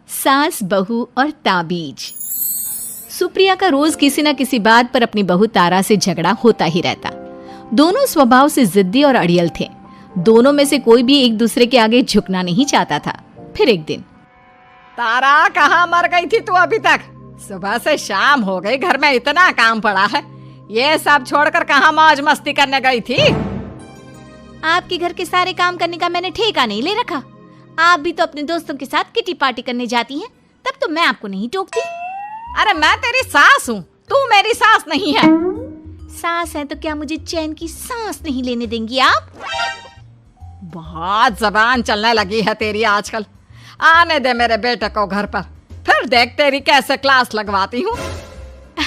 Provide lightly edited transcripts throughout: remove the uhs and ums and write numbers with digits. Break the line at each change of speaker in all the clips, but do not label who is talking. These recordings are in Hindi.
सास, बहू और ताबीज। सुप्रिया का रोज किसी न किसी बात पर अपनी बहू तारा से झगड़ा होता ही रहता। दोनों स्वभाव से जिद्दी और अड़ियल थे। दोनों में से कोई भी एक दूसरे के आगे झुकना नहीं चाहता था। फिर एक दिन,
तारा कहाँ मर गई थी तू अभी तक? सुबह से शाम हो गई, घर में इतना काम पड़ा है, ये सब छोड़कर कहाँ मौज मस्ती करने गई थी?
आपके घर के सारे काम करने का मैंने ठेका नहीं ले रखा। आप भी तो अपने दोस्तों के साथ किटी पार्टी करने जाती हैं, तब तो मैं आपको नहीं टोकती।
अरे मैं तेरी सास हूँ, तू मेरी सास नहीं है।
सास है तो क्या मुझे चैन की सांस नहीं लेने देंगी आप?
बहुत जबान चलने लगी है तेरी आजकल। आने दे मेरे बेटे को घर पर, फिर देख तेरी कैसे क्लास लगवाती हूँ।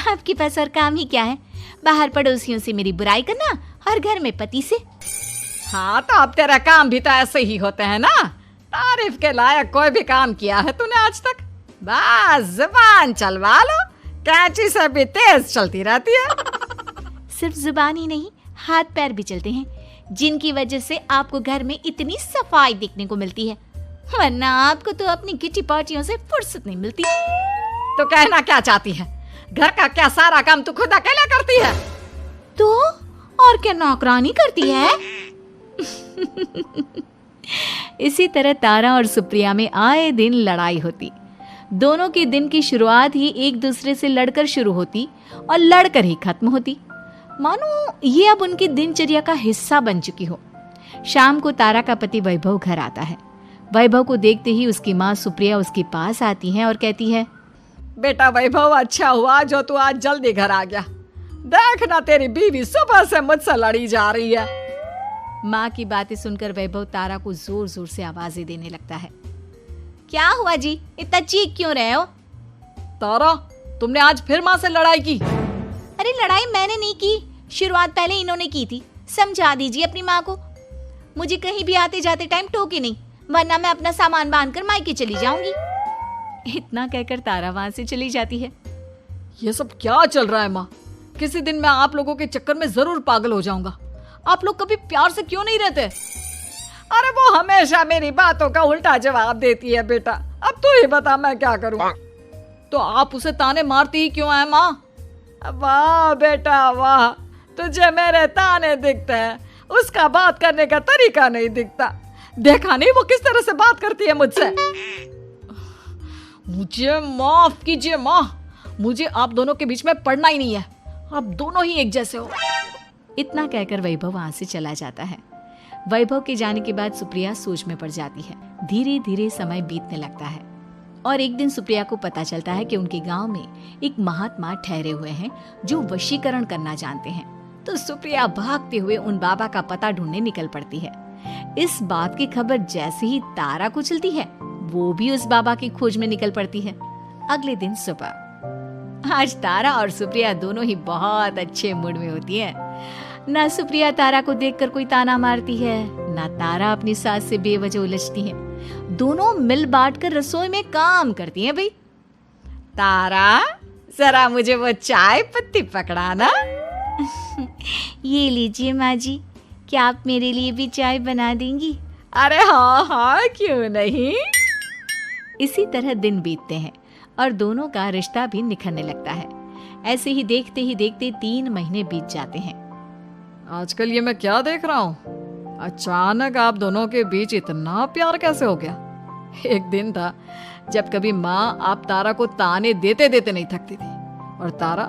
आपके पास और काम ही क्या है? बाहर पड़ोसियों से मेरी बुराई करना और घर में पति से।
हाँ तो अब तेरा काम भी तो ऐसे ही होते हैं ना। तारीफ के लायक कोई भी काम किया है तूने आज तक? बस जुबान चलवा लो, कैंची से भी तेज चलती रहती है।
सिर्फ जुबान ही नहीं, हाथ पैर भी चलते हैं, जिनकी वजह से आपको घर में इतनी सफाई देखने को मिलती है, वरना आपको तो अपनी किटी पार्टियों से फुर्सत नहीं मिलती।
तो कहना क्या चाहती है? घर का क्या सारा काम तू खुद अकेले करती है?
तो और क्या नौकरानी करती है? इसी तरह तारा और सुप्रिया में आए दिन लड़ाई होती। दोनों के दिन की शुरुआत ही एक दूसरे से लड़कर शुरू होती और लड़कर ही खत्म होती, मानो ये अब उनकी दिनचर्या का हिस्सा बन चुकी हो। शाम को तारा का पति वैभव घर आता है। वैभव को देखते ही उसकी माँ सुप्रिया उसके पास आती है और कहती है,
बेटा वैभव, अच्छा हुआ जो तू आज जल्दी घर आ गया। देखना तेरी बीवी सुबह से मुझसे लड़ी जा रही है।
माँ की बातें सुनकर वैभव तारा को जोर जोर से आवाजें देने लगता है। क्या हुआ जी, इतना चीख क्यों रहे हो?
तारा, तुमने आज फिर माँ से लड़ाई की?
अरे लड़ाई मैंने नहीं की, शुरुआत पहले इन्होंने की थी। समझा दीजिए अपनी माँ को। मुझे कहीं भी आते जाते टाइम टोके नहीं, वरना मैं अपना सामान बांधकर मायके चली जाऊंगी। इतना कहकर तारा वहां से चली जाती है।
ये सब क्या चल रहा है माँ? किसी दिन मैं आप लोगों के चक्कर में जरूर पागल हो जाऊंगा। आप लोग कभी प्यार से क्यों नहीं रहते? अरे वो हमेशा मेरी बातों का उल्टा जवाब देती है बेटा। अब तू ही बता मैं क्या करूं? तो आप उसे ताने मारती ही क्यों है माँ? वाह बेटा वाह, तुझे मेरे ताने दिखते हैं, उसका बात करने का तरीका नहीं दिखता। देखा नहीं वो किस तरह से बात करती है मुझसे। मुझे माफ कीजिए माँ, मुझे आप दोनों के बीच में पड़ना ही नहीं है। आप दोनों ही एक जैसे हो।
इतना कहकर वैभव वहां से चला जाता है। वैभव के जाने के बाद सुप्रिया सोच में पड़ जाती है। धीरे धीरे समय बीतने लगता है और एक दिन सुप्रिया को पता चलता है कि उनके गांव में एक महात्मा ठहरे हुए हैं जो वशीकरण करना जानते हैं। तो सुप्रिया भागते हुए उन बाबा का पता ढूंढने निकल पड़ती है। इस बात की खबर जैसे ही तारा को चलती है, वो भी उस बाबा की खोज में निकल पड़ती है। अगले दिन सुबह, आज तारा और सुप्रिया दोनों ही बहुत अच्छे मूड में होती है। ना सुप्रिया तारा को देखकर कोई ताना मारती है, ना तारा अपनी सास से बेवजह उलझती है। दोनों मिल बांटकर रसोई में काम करती हैं। भाई
तारा, जरा मुझे वो चाय पत्ती पकड़ाना।
ये लीजिए माँ जी, क्या आप मेरे लिए भी चाय बना देंगी?
अरे हाँ हाँ, क्यों नहीं।
इसी तरह दिन बीतते हैं और दोनों का रिश्ता भी निखरने लगता है। ऐसे ही देखते 3 महीने बीत जाते हैं।
आजकल ये मैं क्या देख रहा हूँ? अचानक आप दोनों के बीच इतना प्यार कैसे हो गया? एक दिन था जब कभी माँ आप तारा को ताने देते देते नहीं थकती थी, और तारा,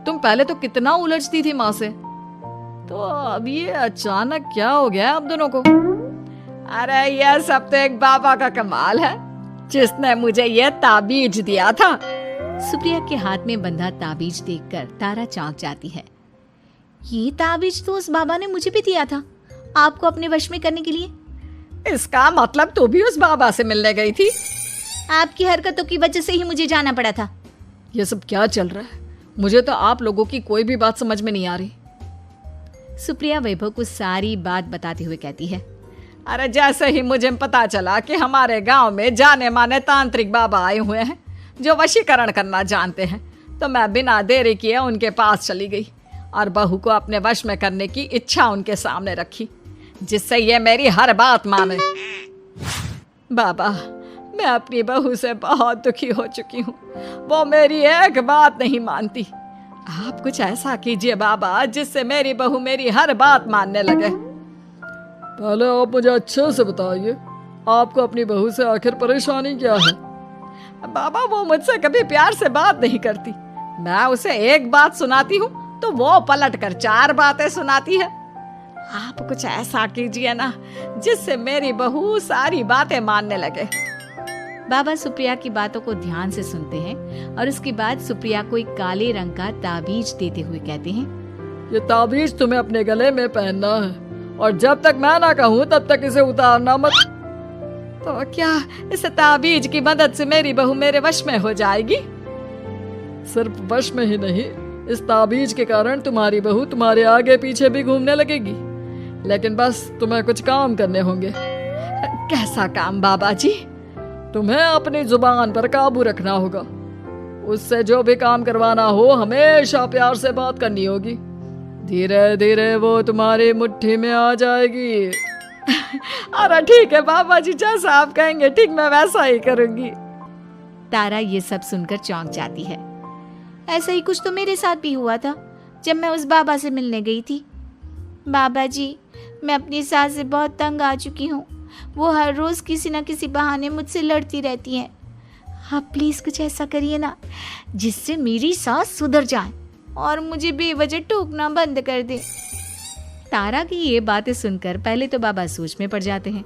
तुम पहले तो कितना उलझती थी माँ से, तो अब ये अचानक क्या हो गया आप दोनों को? अरे यह सब तो एक बाबा का कमाल है, जिसने मुझे ये ताबीज दिया था।
सुप्रिया के हाथ में बंधा ताबीज देखकर तारा चौंक जाती है। ये ताबीज तो उस बाबा ने मुझे भी दिया था, आपको अपने वश में करने के लिए।
इसका मतलब तू भी उस बाबा से मिलने गई थी?
आपकी हरकतों की वजह से ही मुझे जाना पड़ा था।
ये सब क्या चल रहा है? मुझे तो आप लोगों की कोई भी बात समझ में नहीं आ रही।
सुप्रिया वैभव को सारी बात बताते हुए कहती है,
अरे जैसे ही मुझे पता चला कि हमारे गांव में जाने माने तांत्रिक बाबा आए हुए हैं जो वशीकरण करना जानते हैं, तो मैं बिना देरी किए उनके पास चली गई और बहू को अपने वश में करने की इच्छा उनके सामने रखी, जिससे ये मेरी हर बात माने। बाबा, मैं अपनी बहू से बहुत दुखी हो चुकी हूँ। वो मेरी एक बात नहीं मानती। आप कुछ ऐसा कीजिए बाबा जिससे मेरी बहू मेरी हर बात मानने लगे।
पहले आप मुझे अच्छे से बताइए, आपको अपनी बहू से आखिर परेशानी क्या है?
बाबा वो मुझसे कभी प्यार से बात नहीं करती। मैं उसे एक बात सुनाती हूँ तो वो पलट कर 4 बातें सुनाती है। आप कुछ ऐसा कीजिए ना जिससे मेरी बहू सारी बातें मानने लगे।
बाबा सुप्रिया की बातों को ध्यान से सुनते हैं और उसके बाद सुप्रिया को एक काले रंग का ताबीज देते हुए कहते हैं,
ये ताबीज तुम्हें अपने गले में पहनना है और जब तक मैं ना कहूँ तब तक इसे उतारना मत।
तो क्या इस ताबीज की मदद से मेरी बहू मेरे वश में हो जाएगी?
सिर्फ वश में ही नहीं, इस ताबीज के कारण तुम्हारी बहू तुम्हारे आगे पीछे भी घूमने लगेगी। लेकिन बस तुम्हें कुछ काम करने होंगे।
कैसा काम बाबा जी?
तुम्हें अपनी जुबान पर काबू रखना होगा। उससे जो भी काम करवाना हो हमेशा प्यार से बात करनी होगी। धीरे धीरे वो तुम्हारी मुट्ठी में आ जाएगी।
अरे ठीक है बाबा जी, जैसा आप कहेंगे ठीक मैं वैसा ही करूंगी।
तारा ये सब सुनकर चौंक जाती है। ऐसा ही कुछ तो मेरे साथ भी हुआ था जब मैं उस बाबा से मिलने गई थी। बाबा जी, मैं अपनी सास से बहुत तंग आ चुकी हूँ। वो हर रोज़ किसी न किसी बहाने मुझसे लड़ती रहती हैं। आप प्लीज़ कुछ ऐसा करिए ना जिससे मेरी सास सुधर जाए और मुझे बेवजह टोकना बंद कर दे। तारा की ये बातें सुनकर पहले तो बाबा सोच में पड़ जाते हैं।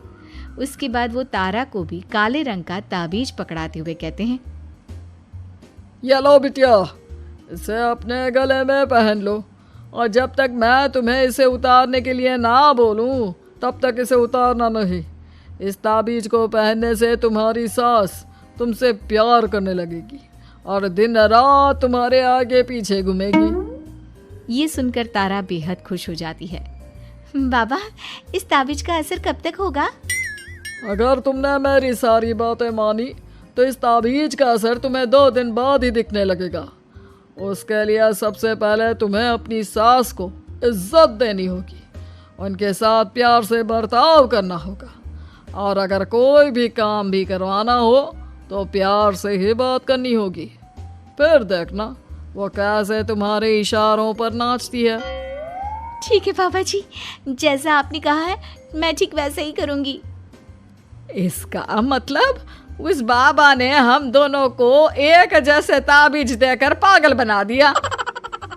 उसके बाद वो तारा को भी काले रंग का ताबीज पकड़ाते हुए कहते हैं,
ये लो बिटिया, इसे अपने गले में पहन लो और जब तक मैं तुम्हें इसे उतारने के लिए ना बोलूं तब तक इसे उतारना नहीं। इस ताबीज को पहनने से तुम्हारी सास तुमसे प्यार करने लगेगी और दिन रात तुम्हारे आगे पीछे घूमेगी।
ये सुनकर तारा बेहद खुश हो जाती है। बाबा, इस ताबीज का असर कब तक होगा?
अगर तुमने मेरी सारी बातें मानी तो इस ताबीज का असर तुम्हें 2 दिन बाद ही दिखने लगेगा। उसके लिए सबसे पहले तुम्हें अपनी सास को इज्जत देनी होगी, उनके साथ प्यार से बर्ताव करना होगा और अगर कोई भी काम भी करवाना हो तो प्यार से ही बात करनी होगी। फिर देखना वो कैसे तुम्हारे इशारों पर नाचती है।
ठीक है बाबा जी, जैसा आपने कहा है मैं ठीक वैसे ही करूंगी।
इसका मतलब उस बाबा ने हम दोनों को एक जैसे ताबीज देकर पागल बना दिया।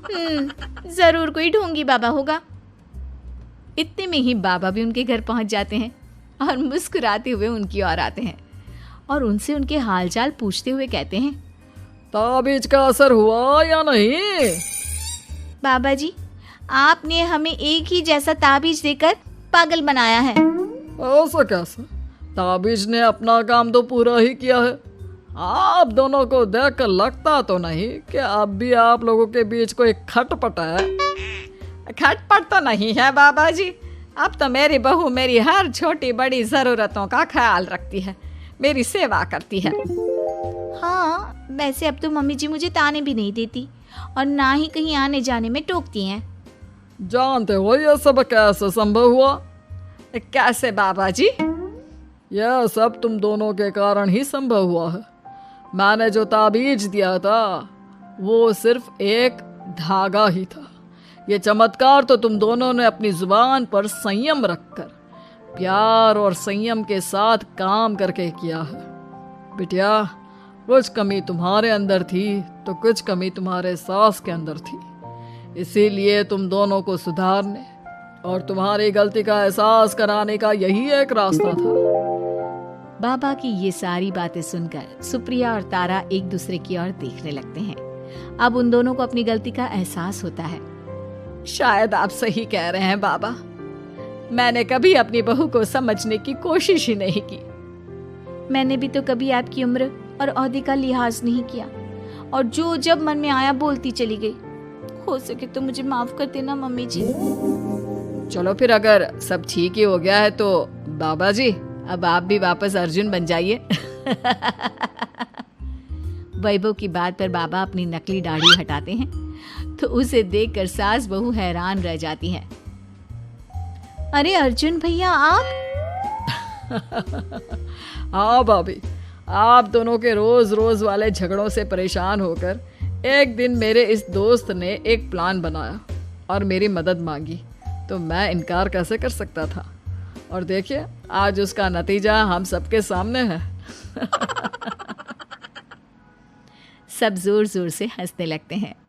जरूर कोई ढोंगी बाबा होगा। इतने में ही बाबा भी उनके घर पहुंच जाते हैं और मुस्कुराते हुए उनकी ओर आते हैं और उनसे उनके हालचाल पूछते हुए कहते हैं,
ताबीज का असर हुआ या नहीं?
बाबा जी, आपने हमें एक ही जैसा ताबीज देकर पागल बनाया है।
ऐसा कैसे? ताबीज ने अपना काम तो पूरा ही किया है। आप दोनों को देखकर लगता तो नहीं कि अब भी आप लोगों के बीच कोई खटपट है।
खटपट तो नहीं है बाबा जी। अब तो मेरी बहू मेरी हर छोटी बड़ी ज़रूरतों का ख्याल रखती है, मेरी सेवा करती है।
हाँ, वैसे अब तो मम्मी जी मुझे ताने भी नहीं देती और ना ही कहीं आने जाने में टोकती हैं।
जानते हो ये सब कैसे संभव हुआ?
कैसे बाबा जी?
यह सब तुम दोनों के कारण ही संभव हुआ है। मैंने जो ताबीज दिया था वो सिर्फ एक धागा ही था। ये चमत्कार तो तुम दोनों ने अपनी जुबान पर संयम रखकर प्यार और संयम के साथ काम करके किया है। बिटिया, कुछ कमी तुम्हारे अंदर थी तो कुछ कमी तुम्हारे सास के अंदर थी। इसीलिए तुम दोनों को सुधारने और तुम्हारी गलती का एहसास कराने का यही एक रास्ता था।
बाबा की ये सारी बातें सुनकर सुप्रिया और तारा एक दूसरे की ओर देखने लगते हैं। अब उन दोनों को अपनी गलती का एहसास होता है।
शायद आप सही कह रहे हैं बाबा। मैंने कभी अपनी बहू को समझने की कोशिश ही नहीं की।
मैंने भी तो कभी आपकी उम्र और ओहदे का लिहाज नहीं किया और जो जब मन में आया बोलती चली गई। हो सके तो मुझे माफ कर देना मम्मी जी।
चलो फिर अगर सब ठीक ही हो गया है तो बाबा जी अब आप भी वापस अर्जुन बन जाइए।
वैभव की बात पर बाबा अपनी नकली दाढ़ी हटाते हैं तो उसे देखकर सास बहू हैरान रह जाती हैं। अरे अर्जुन भैया, आप?
हाँ भाभी, आप दोनों के रोज रोज वाले झगड़ों से परेशान होकर एक दिन मेरे इस दोस्त ने एक प्लान बनाया और मेरी मदद मांगी, तो मैं इनकार कैसे कर सकता था। और देखिए आज उसका नतीजा हम सबके सामने है।
सब जोर जोर से हंसने लगते हैं।